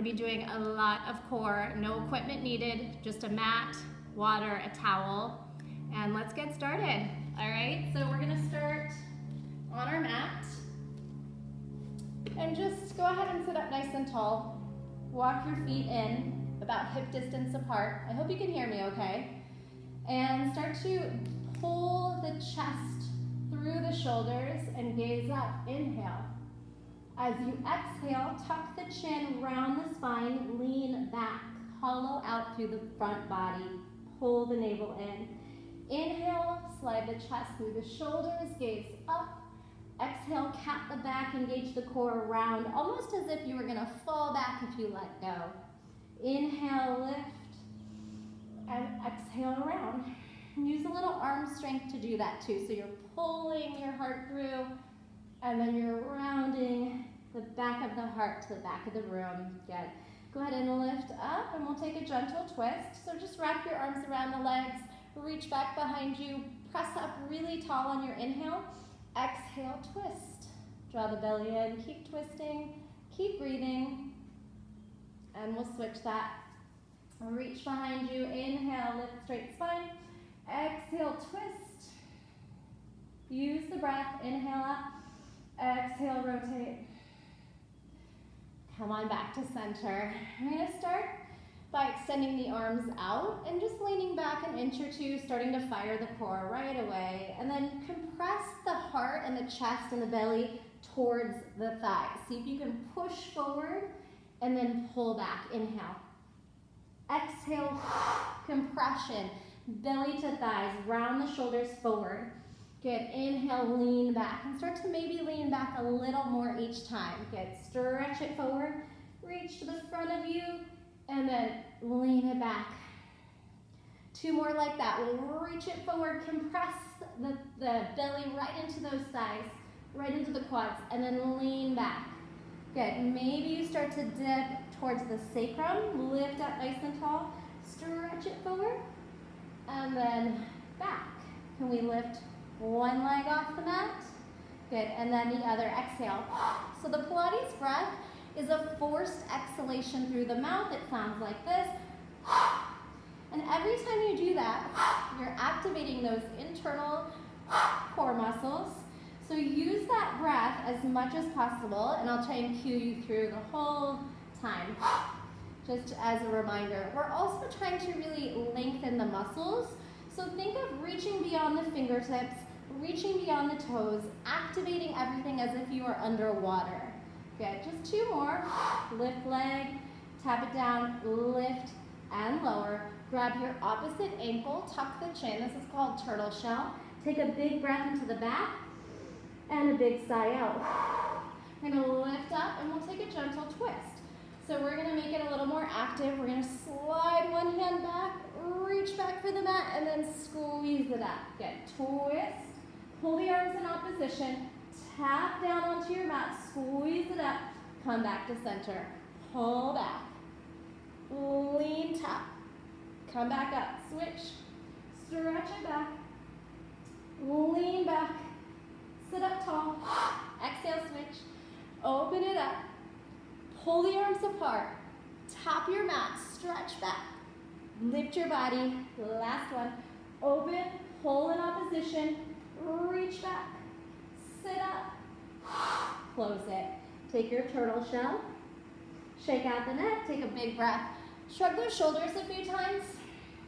be doing a lot of core, no equipment needed, just a mat, water, a towel, and let's get started. All right, so we're gonna start on our mat, and just go ahead and sit up nice and tall. Walk your feet in about hip distance apart. I hope you can hear me okay. And start to pull the chest through the shoulders and gaze up. Inhale. As you exhale, tuck the chin, round the spine, lean back, hollow out through the front body, pull the navel in. Inhale, slide the chest through the shoulders, gaze up. Exhale, cap the back, engage the core around, almost as if you were gonna fall back if you let go. Inhale, lift, and exhale around. Use a little arm strength to do that too. So you're pulling your heart through, and then you're rounding the back of the heart to the back of the room. Good. Go ahead and lift up, and we'll take a gentle twist. So just wrap your arms around the legs, reach back behind you, press up really tall on your inhale. Exhale, twist. Draw the belly in, keep twisting, keep breathing, and we'll switch that. Reach behind you, inhale, lift straight spine. Exhale, twist. Use the breath, inhale up. Exhale, rotate. Come on back to center. I'm going to start by extending the arms out and just leaning back an inch or two, starting to fire the core right away. And then compress the heart and the chest and the belly towards the thighs. See if you can push forward and then pull back. Inhale. Exhale, compression, belly to thighs, round the shoulders forward. Good, inhale, lean back, and start to maybe lean back a little more each time. Good, stretch it forward, reach to the front of you, and then lean it back. Two more like that. We'll reach it forward, compress the belly right into those thighs, right into the quads, and then lean back. Good, maybe you start to dip towards the sacrum, lift up nice and tall, stretch it forward, and then back. Can we lift one leg off the mat? Good, and then the other, exhale. So the Pilates breath is a forced exhalation through the mouth. It sounds like this. And every time you do that, you're activating those internal core muscles. So use that breath as much as possible, and I'll try and cue you through the whole time. Just as a reminder, we're also trying to really lengthen the muscles. So think of reaching beyond the fingertips, reaching beyond the toes, activating everything as if you are underwater. Good, just two more. Lift leg, tap it down, lift and lower. Grab your opposite ankle, tuck the chin. This is called turtle shell. Take a big breath into the back and a big sigh out. We're gonna lift up and we'll take a gentle twist. So we're gonna make it a little more active. We're gonna slide one hand back, reach back for the mat, and then squeeze it up. Good, twist. Pull the arms in opposition, tap down onto your mat, squeeze it up, come back to center. Pull back, lean tap, come back up, switch, stretch it back, lean back, sit up tall, exhale, switch, open it up, pull the arms apart, tap your mat, stretch back, lift your body, last one, open, pull in opposition, reach back, sit up, close it. Take your turtle shell, shake out the neck, take a big breath, shrug those shoulders a few times,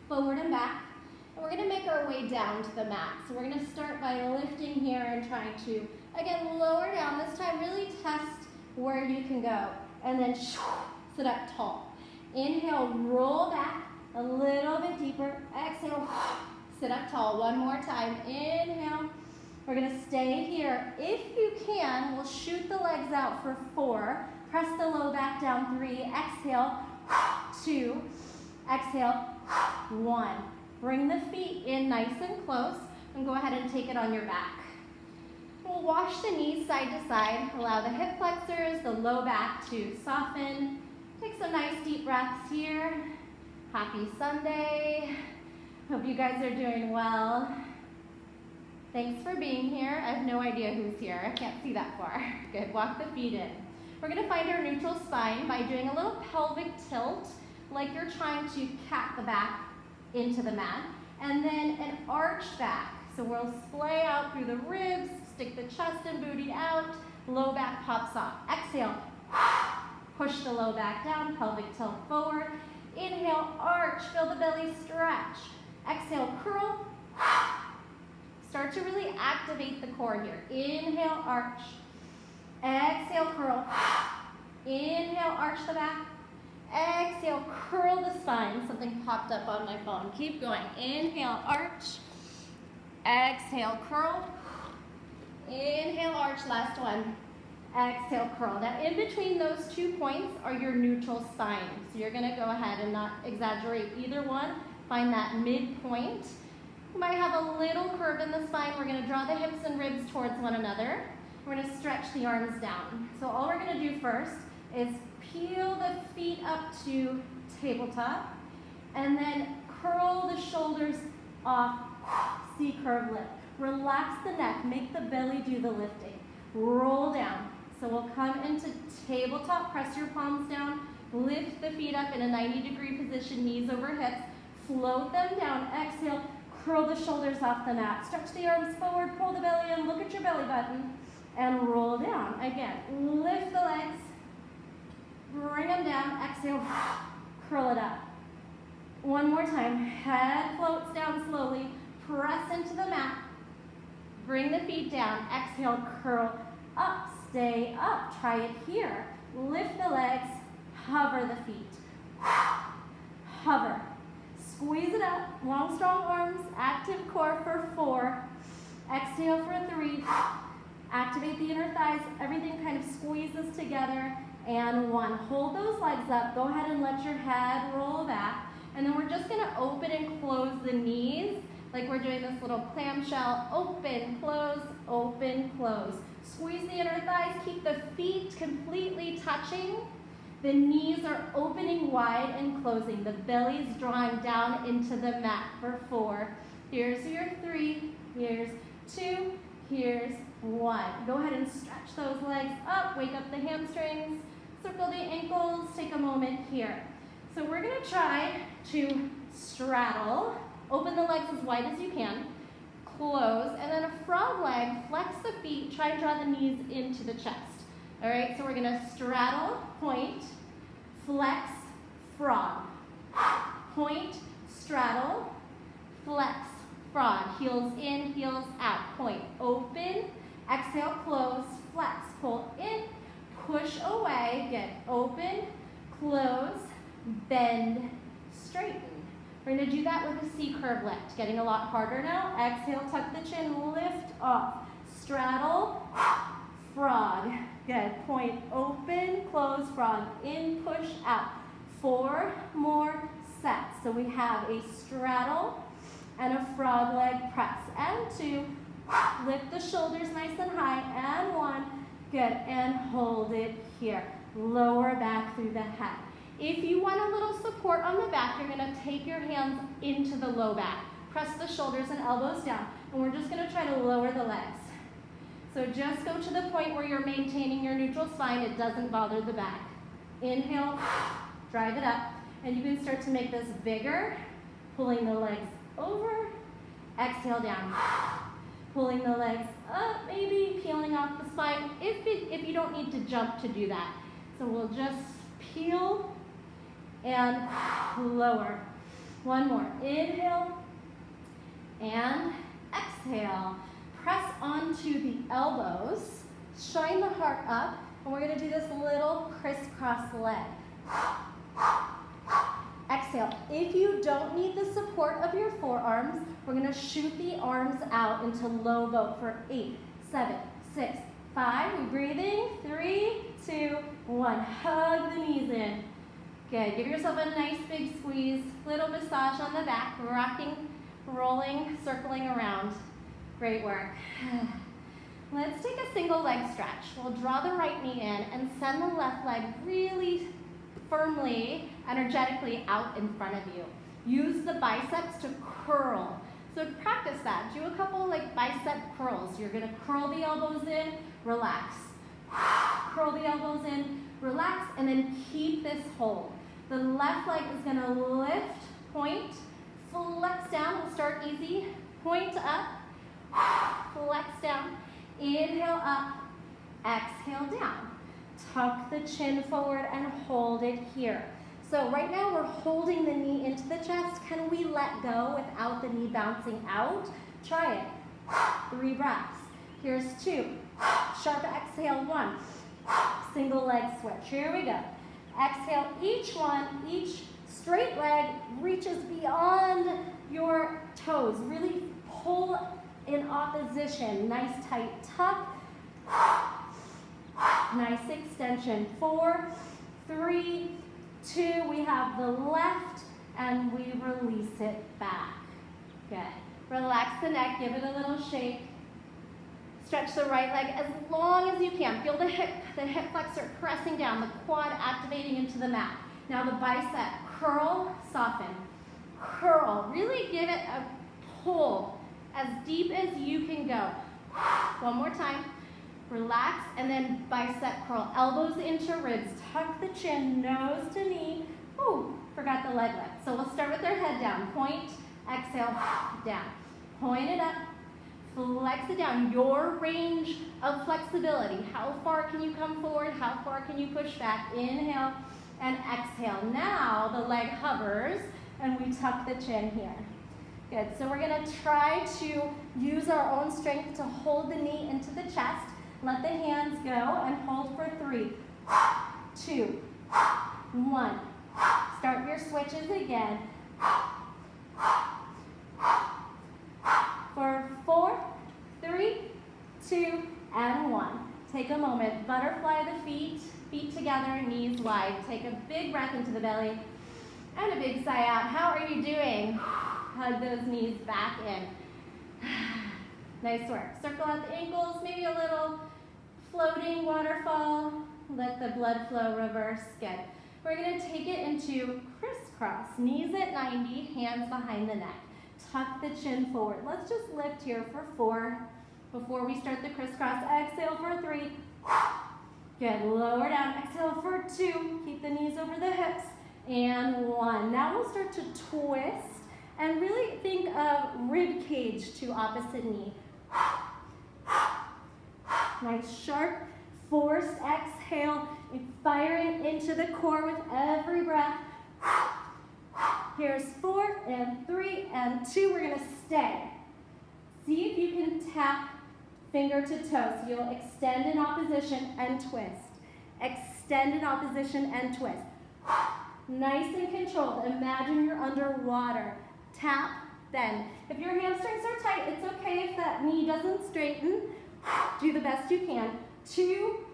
forward and back, and we're gonna make our way down to the mat. So we're gonna start by lifting here and trying to, again, lower down. This time, really test where you can go, and then sit up tall. Inhale, roll back a little bit deeper, exhale, sit up tall. One more time, inhale. We're gonna stay here. If you can, we'll shoot the legs out for 4. Press the low back down, 3. Exhale, 2. Exhale, 1. Bring the feet in nice and close, and go ahead and take it on your back. We'll wash the knees side to side. Allow the hip flexors, the low back to soften. Take some nice deep breaths here. Happy Sunday. Hope you guys are doing well. Thanks for being here. I have no idea who's here. I can't see that far. Good, walk the feet in. We're gonna find our neutral spine by doing a little pelvic tilt, like you're trying to cat the back into the mat, and then an arch back. So we'll splay out through the ribs, stick the chest and booty out, low back pops off. Exhale, push the low back down, pelvic tilt forward. Inhale, arch, feel the belly stretch. Exhale, curl. Start to really activate the core here. Inhale, arch. Exhale, curl. Inhale, arch the back. Exhale, curl the spine. Something popped up on my phone. Keep going. Inhale, arch. Exhale, curl. Inhale, arch, last one. Exhale, curl. Now, in between those 2 points are your neutral spine. So you're gonna go ahead and not exaggerate either one. Find that midpoint. You might have a little curve in the spine. We're gonna draw the hips and ribs towards one another. We're gonna stretch the arms down. So all we're gonna do first is peel the feet up to tabletop, and then curl the shoulders off, C-curve lift. Relax the neck, make the belly do the lifting. Roll down. So we'll come into tabletop, press your palms down, lift the feet up in a 90-degree position, knees over hips, float them down, exhale, curl the shoulders off the mat, stretch the arms forward, pull the belly in, look at your belly button, and roll down. Again, lift the legs, bring them down, exhale, curl it up. One more time, head floats down slowly, press into the mat, bring the feet down, exhale, curl up, stay up, try it here. Lift the legs, hover the feet, hover. Squeeze it up, long strong arms, active core for 4. Exhale for 3. Activate the inner thighs, everything kind of squeezes together. And 1, hold those legs up, go ahead and let your head roll back. And then we're just gonna open and close the knees, like we're doing this little clamshell, open, close, open, close. Squeeze the inner thighs, keep the feet completely touching. The knees are opening wide and closing. The belly's drawing down into the mat for 4. Here's your 3, here's 2, here's 1. Go ahead and stretch those legs up, wake up the hamstrings, circle the ankles, take a moment here. So we're gonna try to straddle, open the legs as wide as you can, close, and then a frog leg, flex the feet, try and draw the knees into the chest. All right, so we're gonna straddle, point, flex, frog. Point, straddle, flex, frog. Heels in, heels out. Point, open, exhale, close, flex, pull in, push away, get open, close, bend, straighten. We're gonna do that with a C-curve lift. Getting a lot harder now. Exhale, tuck the chin, lift off. Straddle, frog. Good. Point, open, close, frog. In, push, out. 4 more sets. So we have a straddle and a frog leg press. And 2. Lift the shoulders nice and high. And 1. Good. And hold it here. Lower back through the head. If you want a little support on the back, you're gonna take your hands into the low back. Press the shoulders and elbows down. And we're just gonna try to lower the legs. So just go to the point where you're maintaining your neutral spine. It doesn't bother the back. Inhale, drive it up. And you can start to make this bigger, pulling the legs over. Exhale down. Pulling the legs up, maybe peeling off the spine if you don't need to jump to do that. So we'll just peel and lower. 1 more. Inhale and exhale. Press onto the elbows. Shine the heart up. And we're going to do this little crisscross leg. Exhale. If you don't need the support of your forearms, we're going to shoot the arms out into low boat for 8, 7, 6, 5. We're breathing. 3, 2, 1. Hug the knees in. Good. Give yourself a nice big squeeze. Little massage on the back. Rocking, rolling, circling around. Great work. Let's take a single leg stretch. We'll draw the right knee in and send the left leg really firmly, energetically out in front of you. Use the biceps to curl. So practice that. Do a couple like bicep curls. You're gonna curl the elbows in, relax. curl the elbows in, relax, and then keep this hold. The left leg is gonna lift, point, flex down. We'll start easy. Point up, flex down. Inhale up, exhale down. Tuck the chin forward and hold it here. So right now we're holding the knee into the chest. Can we let go without the knee bouncing out? Try it. 3 breaths. Here's 2. Sharp exhale, 1. Single leg switch. Here we go. Exhale, each straight leg reaches beyond your toes. Really pull in opposition. Nice tight tuck. Nice extension. 4, 3, 2. We have the left and we release it back. Good. Relax the neck, give it a little shake. Stretch the right leg as long as you can. Feel the hip flexor pressing down, the quad activating into the mat. Now the bicep, curl, soften. Curl, really give it a pull as deep as you can go. One more time. Relax, and then bicep curl. Elbows into ribs. Tuck the chin, nose to knee. Ooh, forgot the leg lift. So we'll start with our head down. Point, exhale, down. Point it up. Flex it down. Your range of flexibility. How far can you come forward? How far can you push back? Inhale and exhale. Now the leg hovers and we tuck the chin here. Good. So we're going to try to use our own strength to hold the knee into the chest. Let the hands go and hold for 3, 2, 1. Start your switches again. For 4, 3, 2, and 1. Take a moment. Butterfly the feet together, knees wide. Take a big breath into the belly and a big sigh out. How are you doing? Hug those knees back in. Nice work. Circle out the ankles, maybe a little floating waterfall. Let the blood flow reverse. Good. We're going to take it into crisscross. Knees at 90, hands behind the neck. Tuck the chin forward. Let's just lift here for 4 before we start the crisscross. Exhale for 3. Good. Lower down. Exhale for 2. Keep the knees over the hips. And 1. Now we'll start to twist and really think of rib cage to opposite knee. Nice sharp forced exhale, firing into the core with every breath. Here's 4 and 3 and 2. We're going to stay. See if you can tap finger to toe. So you'll extend in opposition and twist. Extend in opposition and twist. Nice and controlled. Imagine you're underwater. Tap, bend. If your hamstrings are tight, it's okay if that knee doesn't straighten. Do the best you can. 2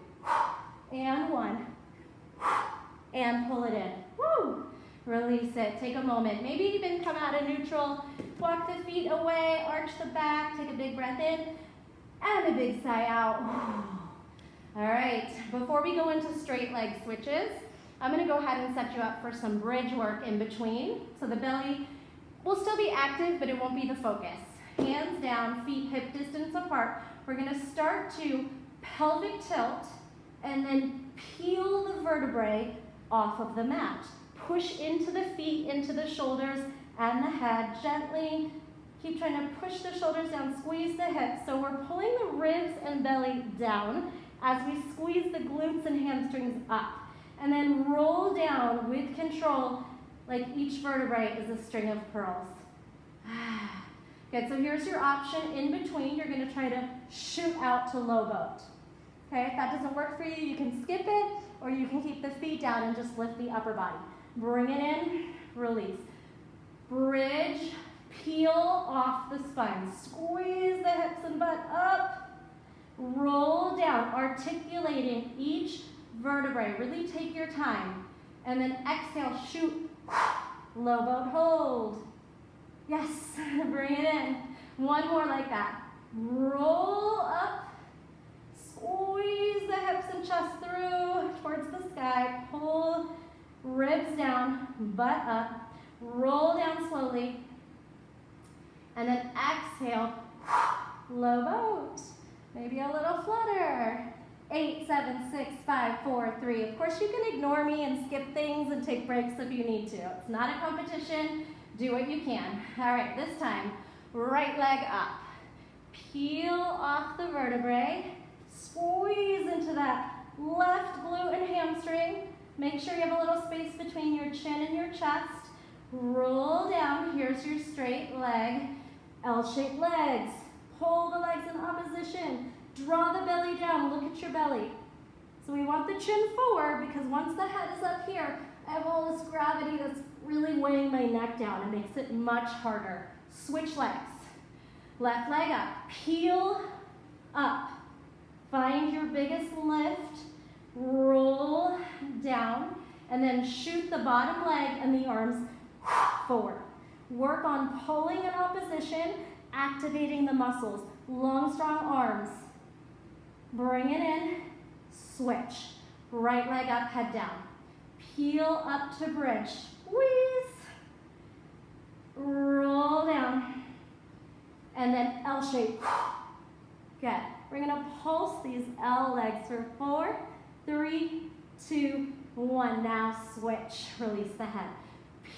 and 1. And pull it in. Woo! Release it. Take a moment. Maybe even come out of neutral. Walk the feet away. Arch the back. Take a big breath in. And a big sigh out. All right. Before we go into straight leg switches, I'm going to go ahead and set you up for some bridge work in between. So the belly will still be active, but it won't be the focus. Hands down, feet hip distance apart. We're going to start to pelvic tilt and then peel the vertebrae off of the mat. Push into the feet, into the shoulders and the head gently. Keep trying to push the shoulders down, squeeze the hips. So we're pulling the ribs and belly down as we squeeze the glutes and hamstrings up. And then roll down with control like each vertebrae is a string of pearls. Good, so here's your option in between. You're going to try to shoot out to low boat. Okay, if that doesn't work for you, you can skip it, or you can keep the feet down and just lift the upper body. Bring it in, release. Bridge, peel off the spine. Squeeze the hips and butt up. Roll down, articulating each vertebrae. Really take your time. And then exhale, shoot. Low boat hold. Yes, bring it in. One more like that. Roll up. Squeeze the hips and chest through towards the sky. Pull ribs down, butt up. Roll down slowly. And then exhale, low boat. Maybe a little flutter. 8, 7, 6, 5, 4, 3. Of course, you can ignore me and skip things and take breaks if you need to. It's not a competition. Do what you can. All right, this time, right leg up. Peel off the vertebrae. Squeeze into that left glute and hamstring. Make sure you have a little space between your chin and your chest. Roll down. Here's your straight leg. L-shaped legs. Pull the legs in opposition. Draw the belly down. Look at your belly. So we want the chin forward because once the head is up here, I have all this gravity that's really weighing my neck down. It makes it much harder. Switch legs. Left leg up. Peel up. Find your biggest lift. Roll down. And then shoot the bottom leg and the arms forward. Work on pulling in opposition, activating the muscles. Long, strong arms. Bring it in. Switch. Right leg up, head down. Peel up to bridge. Squeeze. Roll down. And then L shape. Good. We're going to pulse these L legs for 4, 3, 2, 1. Now switch. Release the head.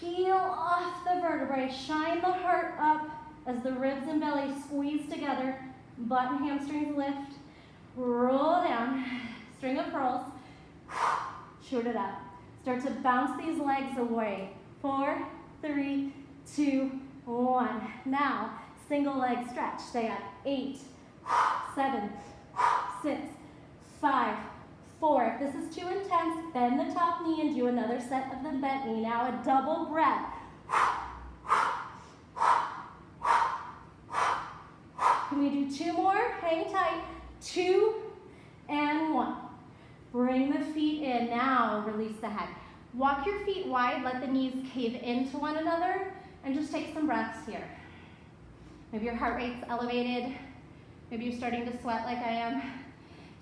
Peel off the vertebrae. Shine the heart up as the ribs and belly squeeze together. Butt and hamstrings lift. Roll down. String of pearls. Shoot it up. Start to bounce these legs away. 4, 3, 2, 1. Now, single leg stretch. Stay at 8, 7, 6, 5, 4. If this is too intense, bend the top knee and do another set of the bent knee. Now a double breath. Can we do 2 more? Hang tight. 2 and 1. Bring the feet in. Now release the head. Walk your feet wide. Let the knees cave into one another. And just take some breaths here. Maybe your heart rate's elevated. Maybe you're starting to sweat like I am.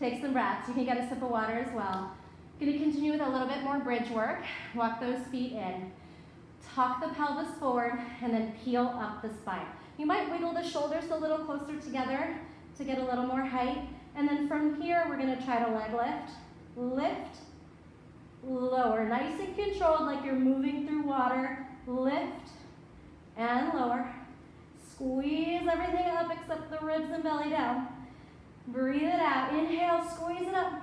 Take some breaths. You can get a sip of water as well. Going to continue with a little bit more bridge work. Walk those feet in. Tuck the pelvis forward and then peel up the spine. You might wiggle the shoulders a little closer together to get a little more height. And then from here, we're going to try to leg lift. Lift, lower. Nice and controlled like you're moving through water. Lift and lower. Squeeze everything up except the ribs and belly down. Breathe it out. Inhale, squeeze it up.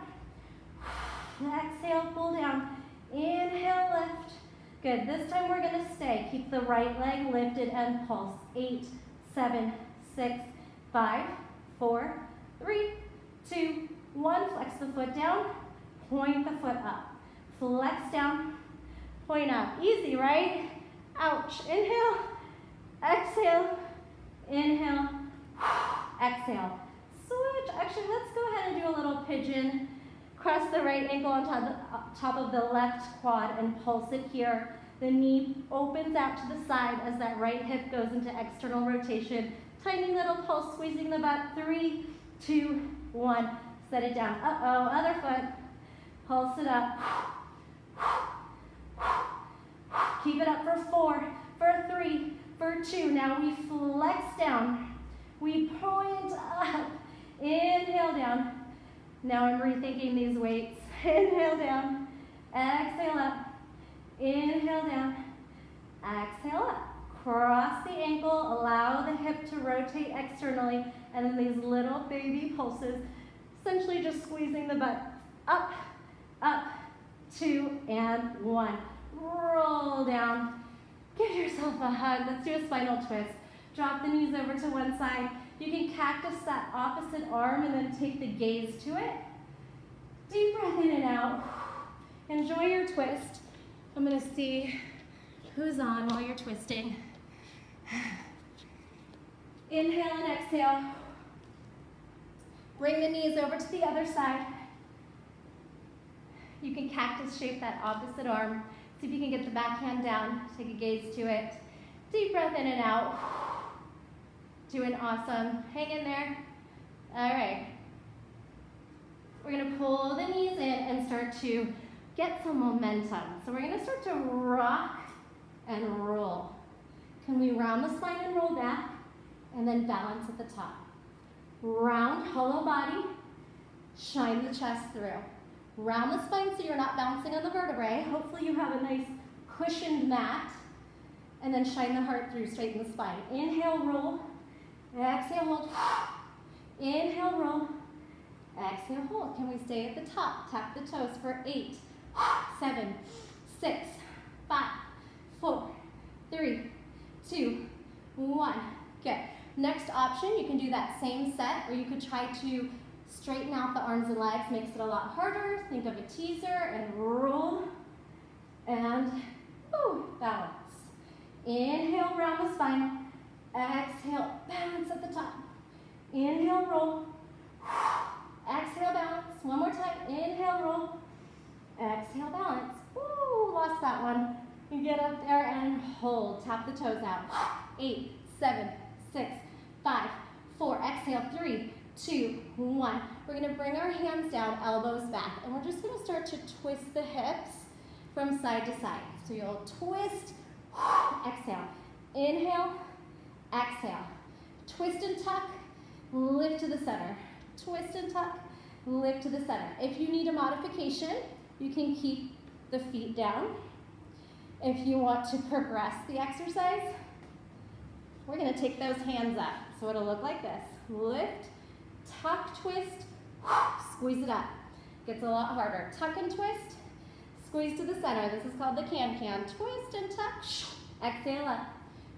Exhale, pull down. Inhale, lift. Good. This time we're going to stay. Keep the right leg lifted and pulse. 8, 7, 6, 5, 4, 3, 2, 1. Flex the foot down. Point the foot up. Flex down. Point up. Easy, right? Ouch. Inhale. Exhale. Inhale. Exhale. Switch. Actually, let's go ahead and do a little pigeon. Cross the right ankle on top of the left quad and pulse it here. The knee opens out to the side as that right hip goes into external rotation. Tiny little pulse, squeezing the butt. 3, 2, 1. Set it down. Uh-oh, other foot. Pulse it up. Keep it up for 4, for 3, for 2. Now we flex down. We point up. Inhale down. Now I'm rethinking these weights. Inhale down. Exhale up. Inhale down. Exhale up. Cross the ankle. Allow the hip to rotate externally. And then these little baby pulses. Essentially just squeezing the butt up, up, 2, and 1. Roll down. Give yourself a hug. Let's do a spinal twist. Drop the knees over to one side. You can cactus that opposite arm and then take the gaze to it. Deep breath in and out. Enjoy your twist. I'm going to see who's on while you're twisting. Inhale and exhale. Bring the knees over to the other side. You can cactus shape that opposite arm. See if you can get the back hand down. Take a gaze to it. Deep breath in and out. Doing awesome. Hang in there. All right. We're going to pull the knees in and start to get some momentum. So we're going to start to rock and roll. Can we round the spine and roll back? And then balance at the top. Round, hollow body. Shine the chest through. Round the spine so you're not bouncing on the vertebrae. Hopefully you have a nice cushioned mat. And then shine the heart through, straighten the spine. Inhale, roll. Exhale, hold. Inhale, roll. Exhale, hold. Can we stay at the top? Tap the toes for 8, 7, 6, 5, 4, 3, 2, 1. Good. Next option, you can do that same set, or you could try to straighten out the arms and legs. Makes it a lot harder. Think of a teaser and roll. And balance. Inhale, round the spine. Exhale, balance at the top. Inhale, roll. Exhale, balance. One more time. Inhale, roll. Exhale, balance. Ooh, lost that one. You get up there and hold. Tap the toes out. 8, 7, 6, 5, 4. Exhale, 3, 2, 1. We're going to bring our hands down, elbows back, and we're just going to start to twist the hips from side to side. So you'll twist, exhale, inhale, exhale. Twist and tuck, lift to the center. Twist and tuck, lift to the center. If you need a modification, you can keep the feet down. If you want to progress the exercise, we're going to take those hands up. So it'll look like this. Lift, tuck, twist, squeeze it up. Gets a lot harder. Tuck and twist, squeeze to the center. This is called the can-can. Twist and tuck, exhale up.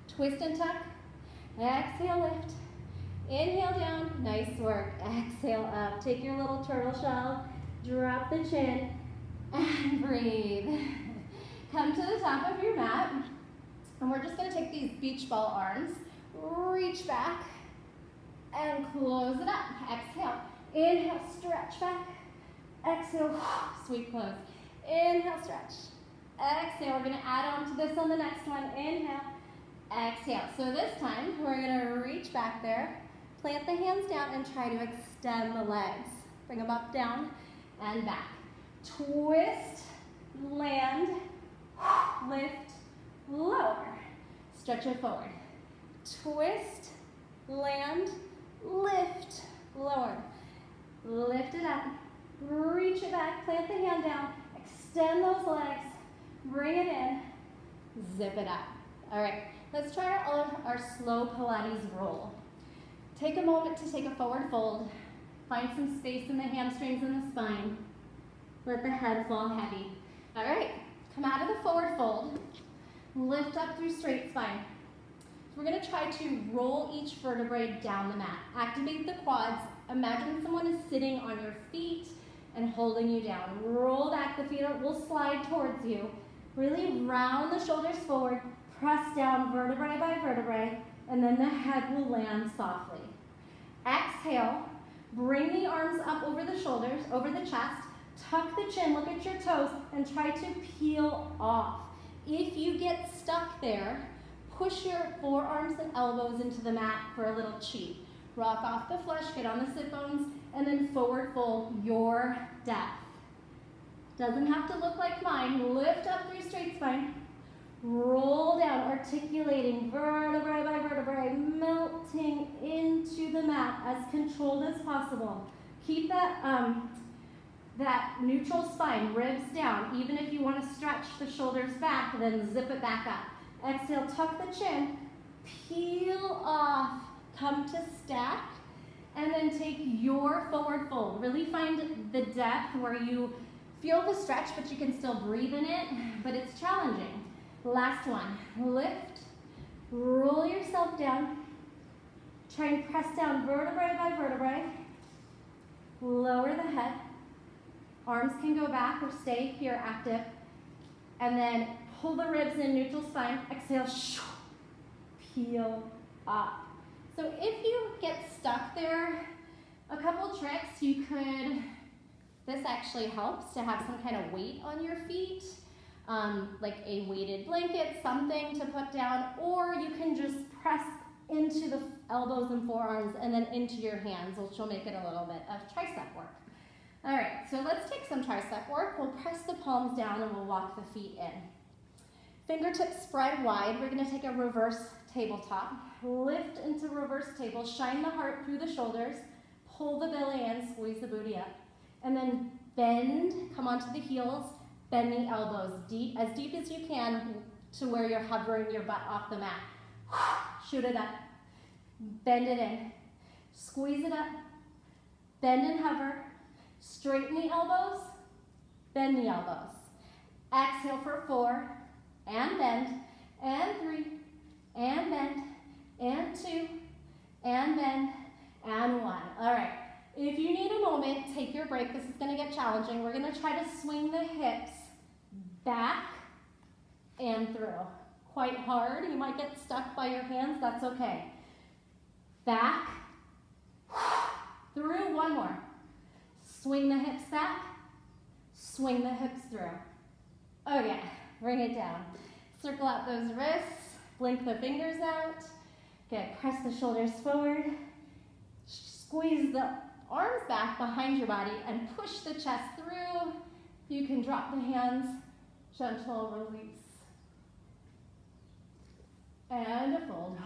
Twist and tuck, exhale, lift. Inhale down, nice work. Exhale up. Take your little turtle shell, drop the chin, and breathe. Come to the top of your mat, and we're just going to take these beach ball arms, reach back, and close it up. Exhale. Inhale, stretch back. Exhale, sweep close. Inhale, stretch. Exhale. We're going to add on to this on the next one. Inhale, exhale. So this time, we're going to reach back there, plant the hands down, and try to extend the legs. Bring them up, down, and back. Twist, land, lift, lower. Stretch it forward. Twist, land, lift, lower. Lift it up. Reach it back. Plant the hand down. Extend those legs. Bring it in. Zip it up. All right. Let's try our slow Pilates roll. Take a moment to take a forward fold. Find some space in the hamstrings and the spine. Let the head fall heavy. All right. Come out of the forward fold. Lift up through straight spine. We're going to try to roll each vertebrae down the mat. Activate the quads. Imagine someone is sitting on your feet and holding you down. Roll back. The feet will slide towards you. Really round the shoulders forward. Press down vertebrae by vertebrae, and then the head will land softly. Exhale. Bring the arms up over the shoulders, over the chest. Tuck the chin. Look at your toes and try to peel off. If you get stuck there, push your forearms and elbows into the mat for a little cheat. Rock off the flesh, get on the sit bones, and then forward fold your depth. Doesn't have to look like mine. Lift up through straight spine. Roll down, articulating vertebrae by vertebrae, melting into the mat as controlled as possible. Keep that neutral spine, ribs down. Even if you want to stretch the shoulders back, then zip it back up. Exhale, tuck the chin, peel off, come to stack, and then take your forward fold. Really find the depth where you feel the stretch, but you can still breathe in it, but it's challenging. Last one, lift, roll yourself down, try and press down vertebrae by vertebrae, lower the head, arms can go back or stay here active, and then pull the ribs in, neutral spine, exhale, peel up. So if you get stuck there, a couple tricks you could, this actually helps to have some kind of weight on your feet, like a weighted blanket, something to put down, or you can just press into the elbows and forearms and then into your hands, which will make it a little bit of tricep work. All right, so let's take some tricep work. We'll press the palms down and we'll walk the feet in. Fingertips spread wide. We're going to take a reverse tabletop. Lift into reverse table. Shine the heart through the shoulders. Pull the belly in. Squeeze the booty up. And then bend, come onto the heels, bend the elbows deep as you can to where you're hovering your butt off the mat. Shoot it up, bend it in, squeeze it up, bend and hover, straighten the elbows, bend the elbows. Exhale for 4, and bend, and 3, and bend, and 2, and bend, and 1. All right, if you need a moment, take your break. This is gonna get challenging. We're gonna try to swing the hips back and through. Quite hard, you might get stuck by your hands, that's okay. Back, through, one more. Swing the hips back, swing the hips through. Okay, bring it down. Circle out those wrists, blink the fingers out. Good, press the shoulders forward. Squeeze the arms back behind your body and push the chest through. You can drop the hands, gentle release. And a fold.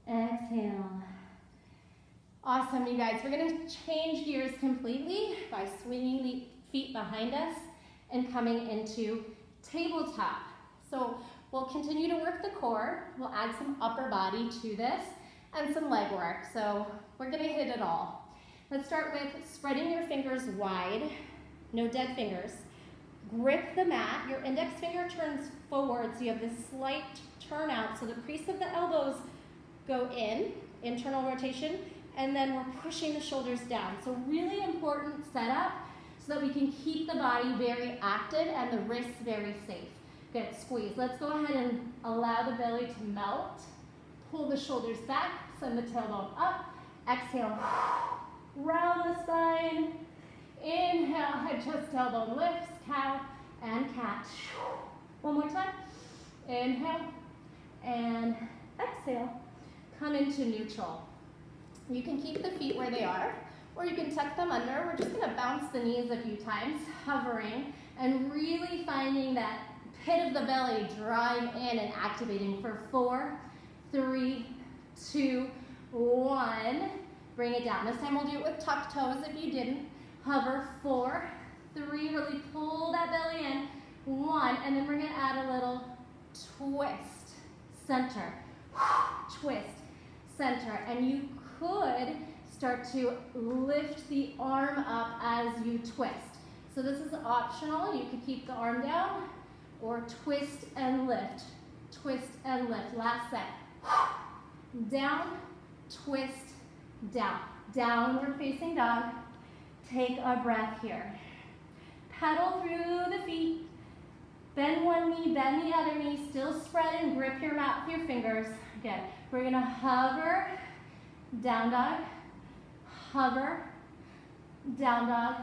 Exhale. Awesome, you guys. We're gonna change gears completely by swinging the feet behind us and coming into tabletop. So we'll continue to work the core. We'll add some upper body to this and some leg work. So we're gonna hit it all. Let's start with spreading your fingers wide, no dead fingers. Grip the mat, your index finger turns forward so you have this slight turn out. So the crease of the elbows go in, internal rotation, and then we're pushing the shoulders down. So really important setup so that we can keep the body very active and the wrists very safe. Good, squeeze. Let's go ahead and allow the belly to melt. Pull the shoulders back, send the tailbone up. Exhale, round the spine. Inhale, adjust tailbone lifts, cow and cat. One more time. Inhale and exhale. Come into neutral. You can keep the feet where they are, or you can tuck them under. We're just gonna bounce the knees a few times, hovering, and really finding that pit of the belly drawing in and activating for 4, 3, 2, 1. Bring it down. This time we'll do it with tucked toes if you didn't. Hover, 4, 3, really pull that belly in, 1, and then we're gonna add a little twist, center, twist, center, and you could start to lift the arm up as you twist. So this is optional. You could keep the arm down or twist and lift. Twist and lift. Last set. Down, twist, down. Downward facing dog. Take a breath here. Pedal through the feet. Bend one knee, bend the other knee. Still spread and grip your mat with your fingers. Good. We're gonna hover, down dog, hover, down dog,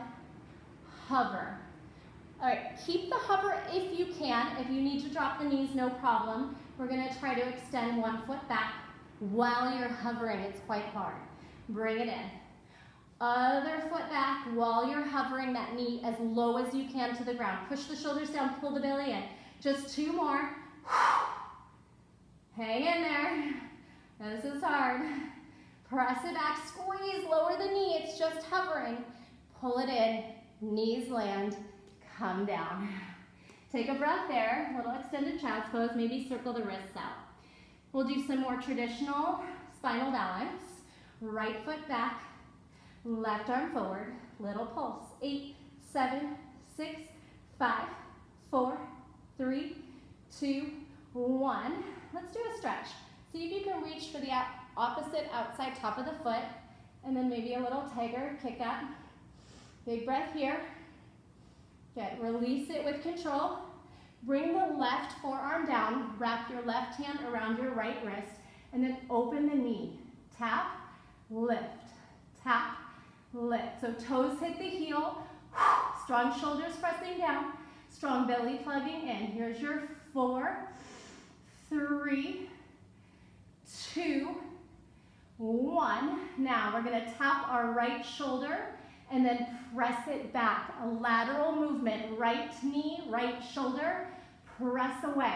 hover. All right, keep the hover if you can. If you need to drop the knees, no problem. We're gonna try to extend one foot back while you're hovering. It's quite hard. Bring it in. Other foot back while you're hovering that knee as low as you can to the ground. Push the shoulders down, pull the belly in. Just 2 more. Hang in there. This is hard. Press it back, squeeze, lower the knee. It's just hovering. Pull it in, knees land, come down. Take a breath there, little extended child's pose, maybe circle the wrists out. We'll do some more traditional spinal balance. Right foot back, left arm forward, little pulse. 8, 7, 6, 5, 4, 3, 2, 1. Let's do a stretch. See if you can reach for the opposite outside top of the foot, and then maybe a little tiger kick up. Big breath here. Good, release it with control. Bring the left forearm down, wrap your left hand around your right wrist, and then open the knee. Tap, lift, tap, lift. So toes hit the heel, strong shoulders pressing down, strong belly plugging in. Here's your 4, 3, 2, 1. Now we're gonna tap our right shoulder and then press it back. A lateral movement, right knee, right shoulder, press away.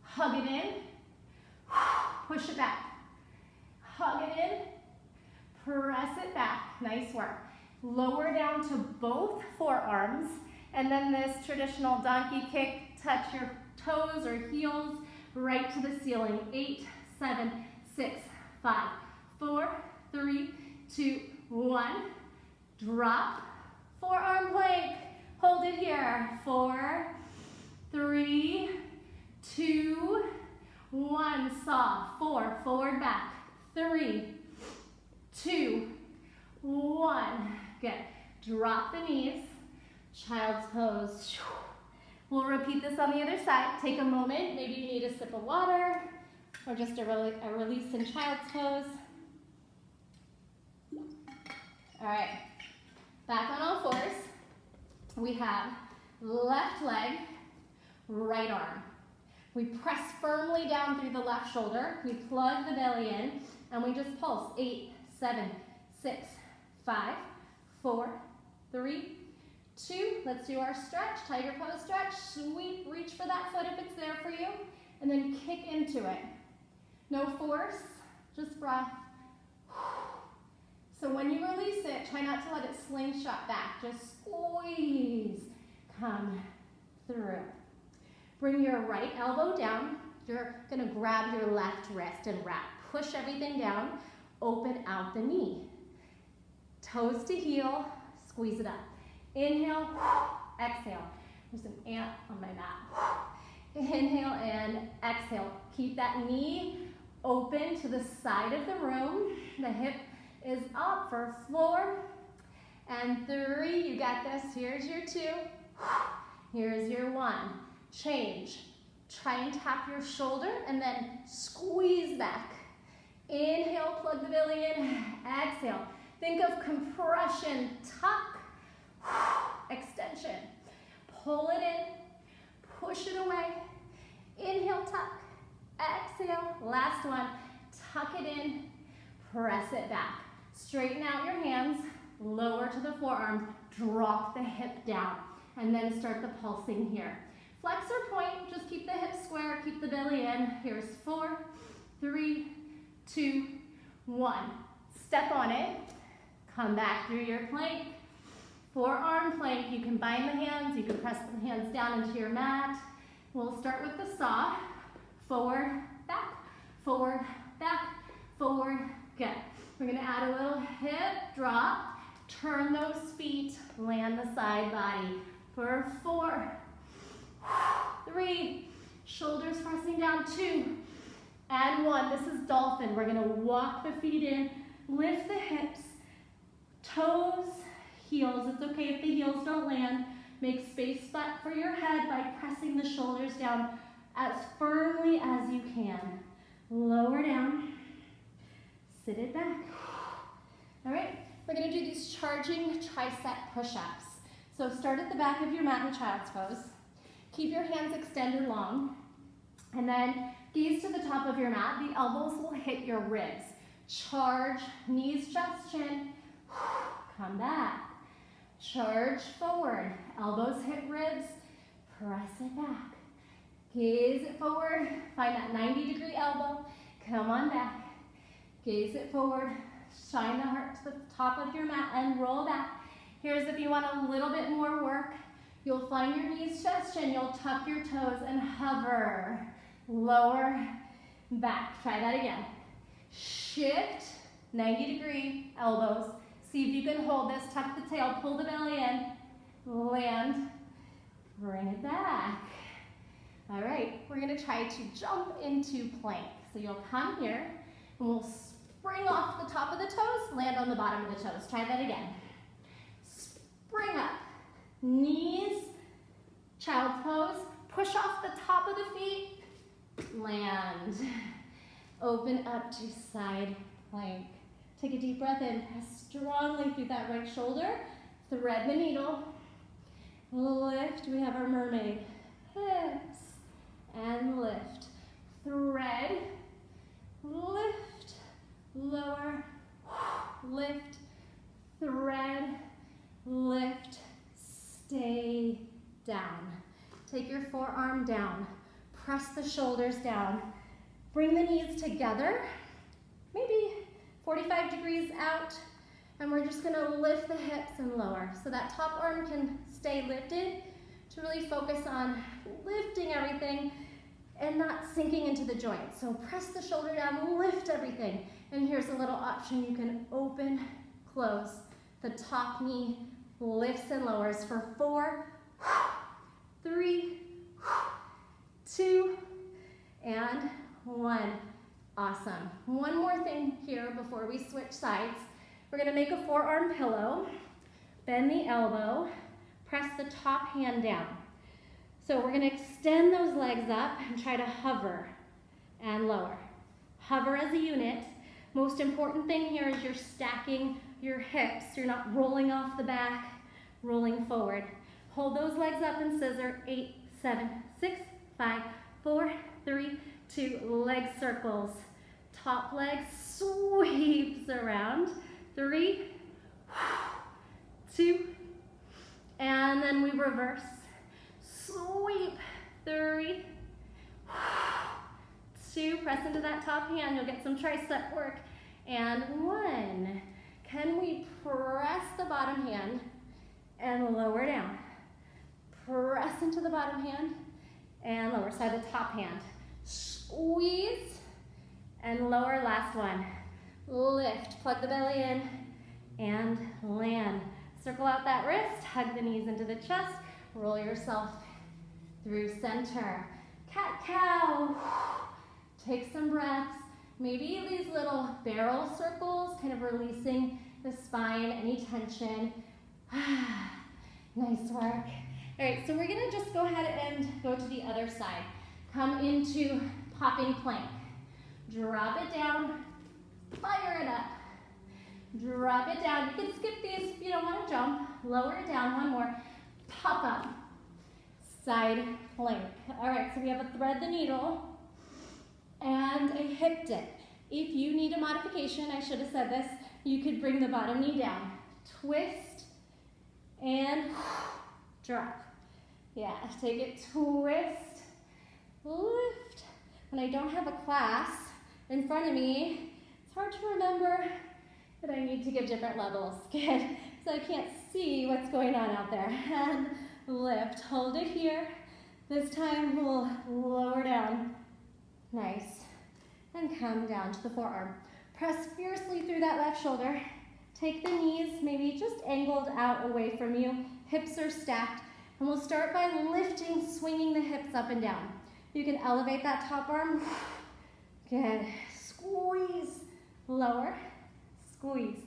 Hug it in, push it back. Hug it in, press it back. Nice work. Lower down to both forearms, and then this traditional donkey kick, touch your toes or heels right to the ceiling. 8, 7, 6, 5, 4, 3, 2, 1. Drop, forearm plank. Hold it here. 4, 3, 2, 1. Soft. 4, forward, back. 3, 2, 1. Good. Drop the knees. Child's pose. We'll repeat this on the other side. Take a moment. Maybe you need a sip of water or just a release in child's pose. All right. Back on all fours. We have left leg, right arm. We press firmly down through the left shoulder. We plug the belly in, and we just pulse. 8, 7, 6, 5, 4, 3, 2. Let's do our stretch, tiger pose stretch. Sweep, reach for that foot if it's there for you, and then kick into it. No force, just breath. So when you release it, try not to let it slingshot back. Just squeeze, come through. Bring your right elbow down. You're gonna grab your left wrist and wrap. Push everything down, open out the knee. Toes to heel, squeeze it up. Inhale, exhale. There's an ant on my mat. Inhale and exhale. Keep that knee open to the side of the room. The hip is up for 4 and 3. You got this. Here's your 2. Here's your 1. Change. Try and tap your shoulder and then squeeze back. Inhale, plug the belly in. Exhale. Think of compression. Tuck. Extension. Pull it in. Push it away. Inhale, tuck. Exhale. Last one. Tuck it in. Press it back. Straighten out your hands. Lower to the forearms. Drop the hip down. And then start the pulsing here. Flex or point. Just keep the hips square. Keep the belly in. Here's 4, 3, 2, 1. Step on it. Come back through your plank. Forearm plank. You can bind the hands. You can press the hands down into your mat. We'll start with the saw. Forward, back, forward, back, forward. Good. We're going to add a little hip drop. Turn those feet. Land the side body for 4, 3. Shoulders pressing down. 2 and 1. This is dolphin. We're going to walk the feet in. Lift the hips. Toes, heels. It's okay if the heels don't land. Make space for your head by pressing the shoulders down as firmly as you can. Lower down. Sit it back. All right, we're going to do these charging tricep push-ups. So start at the back of your mat in child's pose. Keep your hands extended long. And then gaze to the top of your mat. The elbows will hit your ribs. Charge, knees, chest, chin. Come back. Charge forward. Elbows hit ribs. Press it back. Gaze it forward. Find that 90-degree elbow. Come on back. Gaze it forward. Shine the heart to the top of your mat and roll back. Here's if you want a little bit more work. You'll find your knees, chest, chin. You'll tuck your toes and hover. Lower back. Try that again. Shift, 90-degree elbows. See if you can hold this. Tuck the tail, pull the belly in. Land, bring it back. All right, we're gonna try to jump into plank. So you'll come here and we'll spring off the top of the toes, land on the bottom of the toes. Try that again. Spring up, knees, child's pose, push off the top of the feet, land. Open up to side plank. Take a deep breath in, press strongly through that right shoulder, thread the needle, lift, we have our mermaid, hips, and lift, thread, lift, lower, lift, thread, lift, stay down. Take your forearm down, press the shoulders down, bring the knees together, maybe 45 degrees out. And we're just gonna lift the hips and lower. So that top arm can stay lifted to really focus on lifting everything and not sinking into the joint. So press the shoulder down, lift everything. And here's a little option. You can open, close. The top knee lifts and lowers for 4, 3, 2, and 1. Awesome. One more thing here before we switch sides. We're gonna make a forearm pillow, bend the elbow, press the top hand down. So we're gonna extend those legs up and try to hover and lower. Hover as a unit. Most important thing here is you're stacking your hips. You're not rolling off the back, rolling forward. Hold those legs up and scissor. 8, 7, 6, 5, 4, 3, 2. Leg circles. Top leg sweeps around. 3, 2, and then we reverse. Sweep. 3, 2. Press into that top hand. You'll get some tricep work. And 1. Can we press the bottom hand and lower down? Press into the bottom hand and lower. Side the top hand. Squeeze and lower. Last one. Lift. Plug the belly in and land. Circle out that wrist. Hug the knees into the chest. Roll yourself through center. Cat-cow. Take some breaths. Maybe these little barrel circles, kind of releasing the spine, any tension. Nice work. All right, so we're gonna just go ahead and go to the other side. Come into popping plank. Drop it down, fire it up. Drop it down. You can skip these if you don't want to jump. Lower it down, one more. Pop up. Side plank. All right, so we have a thread the needle and a hip dip. If you need a modification, I should have said this, you could bring the bottom knee down. Twist and drop. Yeah, take it, twist, lift. When I don't have a class in front of me, it's hard to remember that I need to give different levels. Good. So I can't see what's going on out there. And lift. Hold it here. This time we'll lower down. Nice. And come down to the forearm. Press fiercely through that left shoulder. Take the knees maybe just angled out away from you. Hips are stacked. And we'll start by lifting, swinging the hips up and down. You can elevate that top arm. Good. Squeeze. Lower. Squeeze.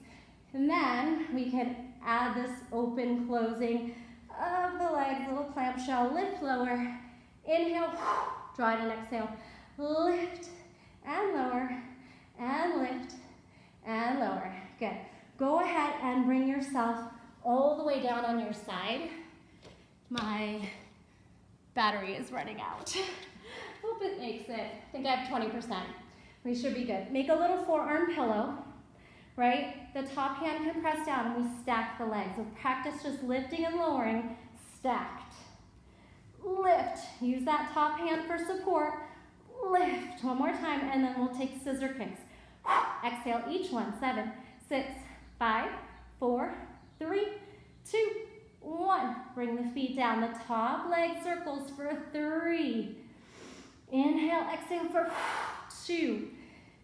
And then we can add this open closing of the legs, little clamshell. Lift, lower. Inhale. Draw it and exhale. Lift and lower and lift and lower. Good. Go ahead and bring yourself all the way down on your side. My battery is running out. Hope it makes it. I think I have 20%. We should be good. Make a little forearm pillow, right? The top hand can press down and we stack the legs. So practice just lifting and lowering, stacked. Lift. Use that top hand for support. Lift. One more time and then we'll take scissor kicks. Exhale each one. 7, 6, 5, 4, 3, 2, 1. Bring the feet down. The top leg circles for 3. Inhale, exhale for 2.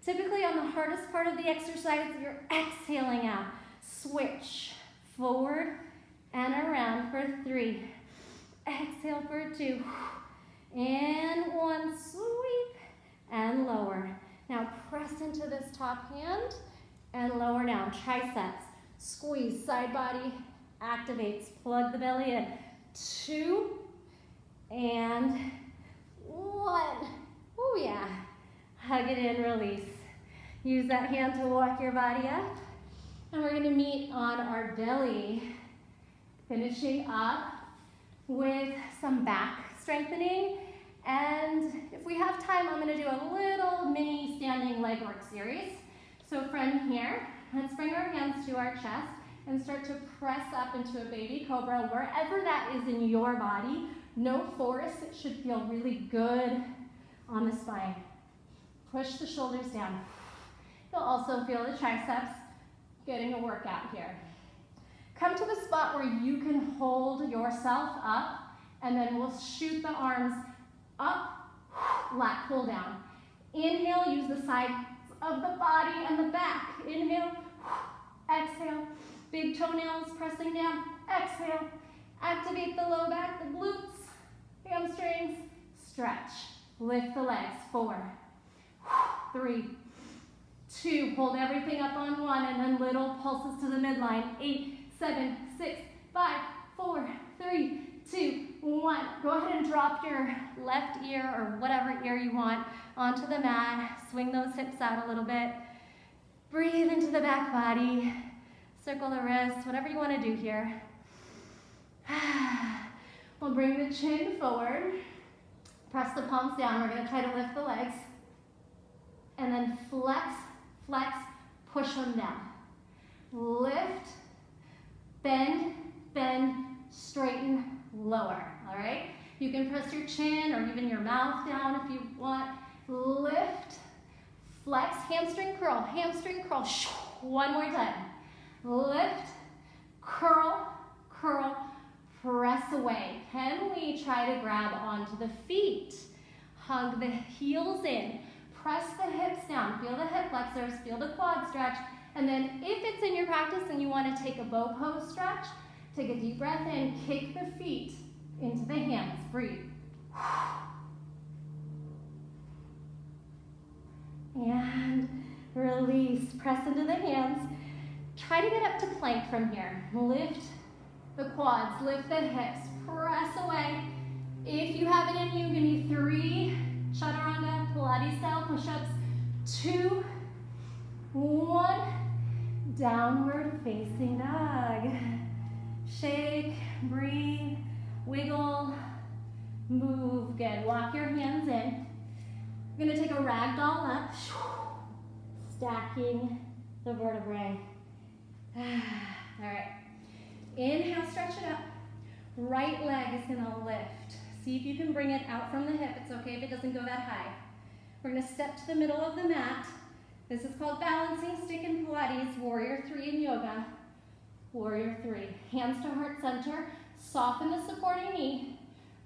Typically on the hardest part of the exercise, you're exhaling out. Switch forward and around for 3. Exhale for 2. And 1. Sweep and lower. Now press into this top hand and lower down. Triceps. Squeeze. Side body activates. Plug the belly in. 2 and 1. Oh yeah. Hug it in, release. Use that hand to walk your body up. And we're going to meet on our belly. Finishing up with some back strengthening. And if we have time, I'm going to do a little mini standing leg work series. So from here, let's bring our hands to our chest and start to press up into a baby cobra, wherever that is in your body. No force. It should feel really good on the spine. Push the shoulders down. You'll also feel the triceps. getting a workout here. Come to the spot where you can hold yourself up, and then we'll shoot the arms up, lat pull down. Inhale, use the sides of the body and the back. Inhale, exhale, big toenails pressing down. Exhale, activate the low back, the glutes, hamstrings, stretch. Lift the legs, 4, 3, 2, hold everything up on 1, and then little pulses to the midline. 8, 7, 6, 5, 4, 3, 2, 1. Go ahead and drop your left ear or whatever ear you want onto the mat. Swing those hips out a little bit. Breathe into the back body. Circle the wrists, whatever you want to do here. We'll bring the chin forward. Press the palms down. We're going to try to lift the legs. And then flex, flex, push them down. Lift, bend, bend, straighten, lower. All right? You can press your chin or even your mouth down if you want. Lift, flex, hamstring curl, hamstring curl. One more time. Lift, curl, curl, press away. Can we try to grab onto the feet? Hug the heels in. Press the hips down. Feel the hip flexors, feel the quad stretch. And then if it's in your practice and you want to take a bow pose stretch, take a deep breath in, kick the feet into the hands. Breathe. And release. Press into the hands. Try to get up to plank from here. Lift the quads, lift the hips, press away. If you have it in you, give me 3 chaturanga Pilates style push-ups. 2, 1, downward facing dog. Shake, breathe, wiggle, move. Good. Walk your hands in. We're going to take a ragdoll up, stacking the vertebrae. All right. Inhale, stretch it up. Right leg is going to lift. See if you can bring it out from the hip. It's okay if it doesn't go that high. We're going to step to the middle of the mat. This is called balancing stick in Pilates, warrior 3 in yoga. Warrior 3. Hands to heart center. Soften the supporting knee.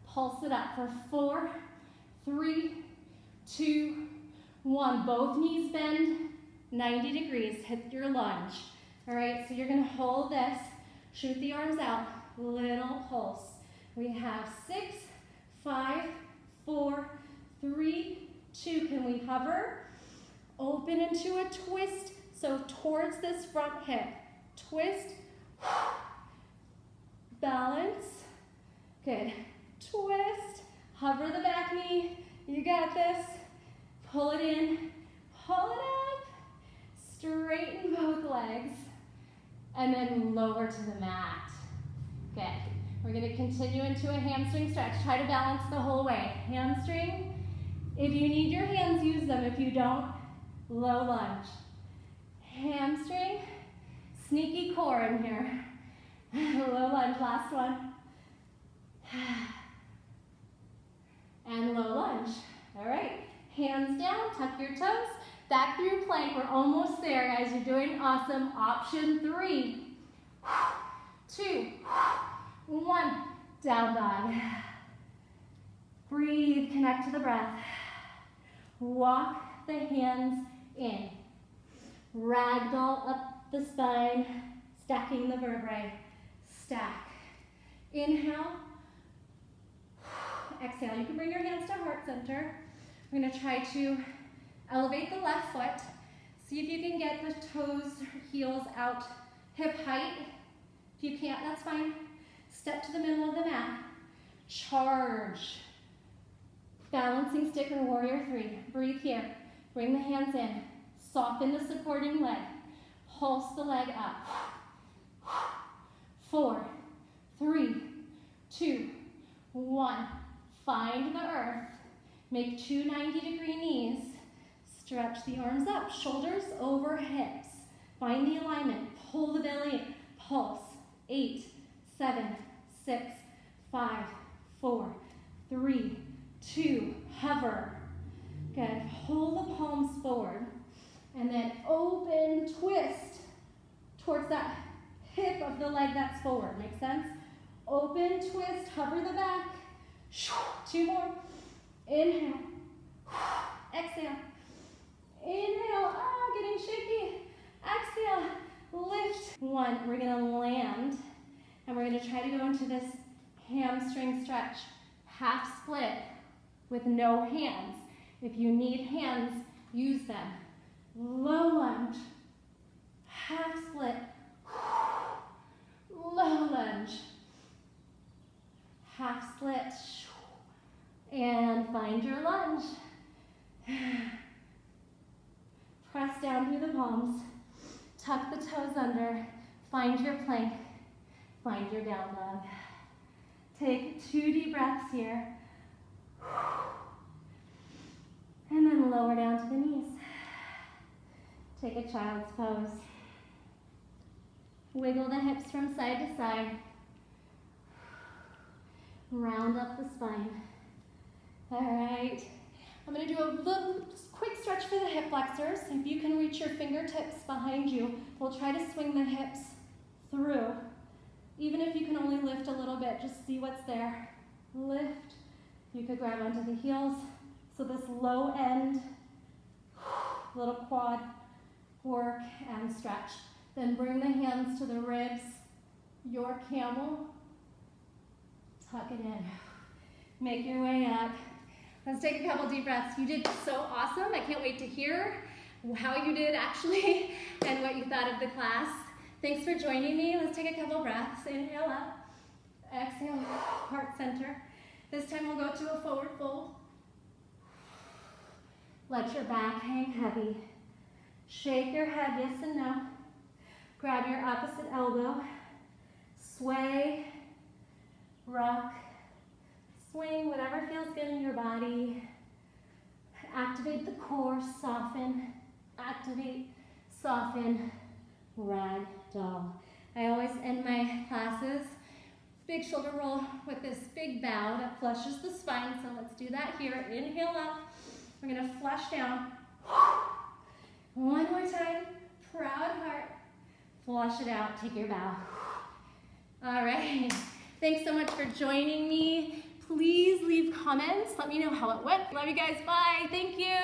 Pulse it up for 4, 3, 2, 1. Both knees bend 90 degrees. Hit your lunge. All right, so you're going to hold this. Shoot the arms out. Little pulse. We have 6, 5, 4, 3, 2. Can we hover? Open into a twist. So towards this front hip. Twist. Balance. Good. Twist. Hover the back knee. You got this. Pull it in. Pull it up. Straighten both legs. And then lower to the mat. Good. We're going to continue into a hamstring stretch. Try to balance the whole way. Hamstring. If you need your hands, use them. If you don't, low lunge. Hamstring. Sneaky core in here. Low lunge, last one. And low lunge. All right. Hands down, tuck your toes. Back through plank. We're almost there, guys. You're doing awesome. Option 3. 2, 1. Down dog. Breathe, connect to the breath. Walk the hands in. Ragdoll up the spine, stacking the vertebrae. Stack. Inhale. Exhale. You can bring your hands to heart center. We're going to try to elevate the left foot. See if you can get the toes, heels out, hip height. If you can't, that's fine. Step to the middle of the mat. Charge. Balancing stick or warrior 3. Breathe here. Bring the hands in. Soften the supporting leg. Pulse the leg up. 4, 3, 2, 1. Find the earth. Make 2 90-degree knees. Stretch the arms up. Shoulders over hips. Find the alignment. Pull the belly in. Pulse. 8, 7, 6, 5, 4, 3, 2. Hover. Good. Pull the palms forward. And then open, twist. towards that hip of the leg that's forward. Make sense? Open, twist, hover the back. 2 more. Inhale. Exhale. Inhale. Ah, getting shaky. Exhale. Lift. 1. We're going to land, and we're going to try to go into this hamstring stretch. Half split with no hands. If you need hands, use them. Low lunge. Half split. Low lunge. Half split. And find your lunge. Press down through the palms. Tuck the toes under. Find your plank. Find your down dog. Take 2 deep breaths here. And then lower down to the knees. Take a child's pose. Wiggle the hips from side to side. Round up the spine. All right. I'm going to do a little quick stretch for the hip flexors. If you can reach your fingertips behind you, we'll try to swing the hips through. Even if you can only lift a little bit, just see what's there. Lift. You could grab onto the heels. So this low end, little quad work and stretch. Then bring the hands to the ribs, your camel. Tuck it in. Make your way up. Let's take a couple deep breaths. You did so awesome. I can't wait to hear how you did actually and what you thought of the class. Thanks for joining me. Let's take a couple breaths. Inhale up. Exhale, heart center. This time we'll go to a forward fold. Let your back hang heavy. Shake your head, yes and no. Grab your opposite elbow. Sway, rock, swing, whatever feels good in your body. Activate the core, soften, activate, soften, rag doll. I always end my classes, big shoulder roll with this big bow that flushes the spine, so let's do that here. Inhale up, we're gonna flush down. One more time, proud heart. Flush it out, take your bow. All right, thanks so much for joining me. Please leave comments, let me know how it went. Love you guys, bye, thank you.